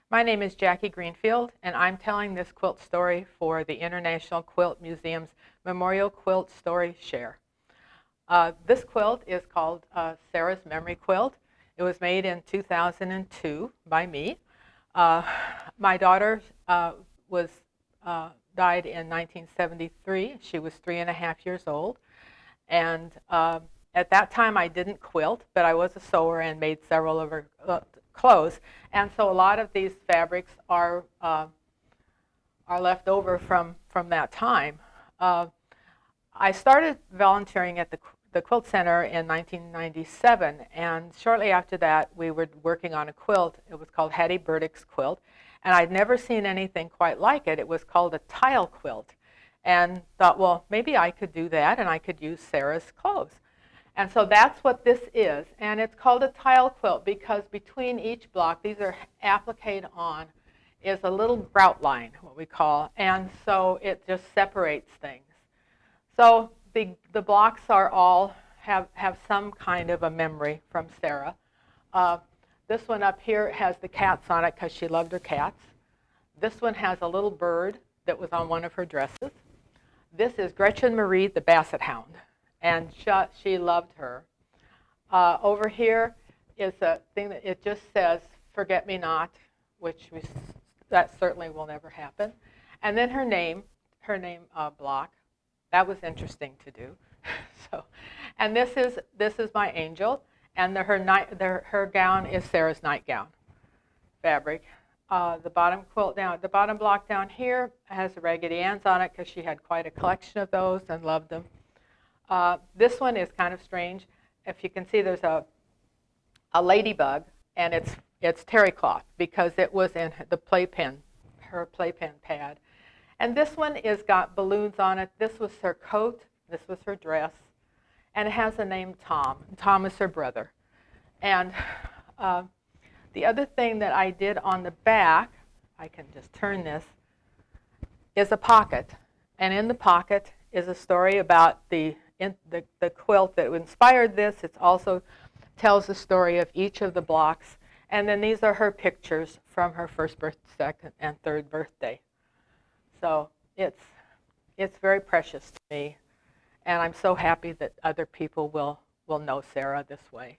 My name is Jackie Greenfield, and I'm telling this quilt story for the International Quilt Museum's Memorial Quilt Story Share. This quilt is called Sarah's Memory Quilt. It was made in 2002 by me. My daughter was died in 1973. She was 3.5 years old. And at that time, I didn't quilt, but I was a sewer and made several of her clothes. And so a lot of these fabrics are left over from that time. I started volunteering at the Quilt Center in 1997, and shortly after that, we were working on a quilt. It was called Hattie Burdick's quilt, and I'd never seen anything quite like it. It was called a tile quilt, and thought, well, maybe I could do that, and I could use Sarah's clothes. And so that's what this is, and it's called a tile quilt because between each block, these are appliqued on, is a little grout line, what we call, and so it just separates things. So the blocks are all have some kind of a memory from Sarah. This one up here has the cats on it because she loved her cats. This one has a little bird that was on one of her dresses. This is Gretchen Marie the Basset Hound, and she loved her. Over here is a thing that it just says, "Forget me not," which that certainly will never happen. And then her name block. That was interesting to do. And this is my angel, and her gown is Sarah's nightgown fabric. The bottom block down here has the Raggedy Anns on it because she had quite a collection of those and loved them. This one is kind of strange. If you can see, there's a ladybug, and it's terry cloth because it was in her playpen pad. And this one is got balloons on it. This was her coat. This was her dress. And it has the name Tom. Tom is her brother. And the other thing that I did on the back, I can just turn this, is a pocket. And in the pocket is a story about the quilt that inspired this. It also tells the story of each of the blocks. And then these are her pictures from her first birthday, second, and third birthday. So it's very precious to me, and I'm so happy that other people will know Sarah this way.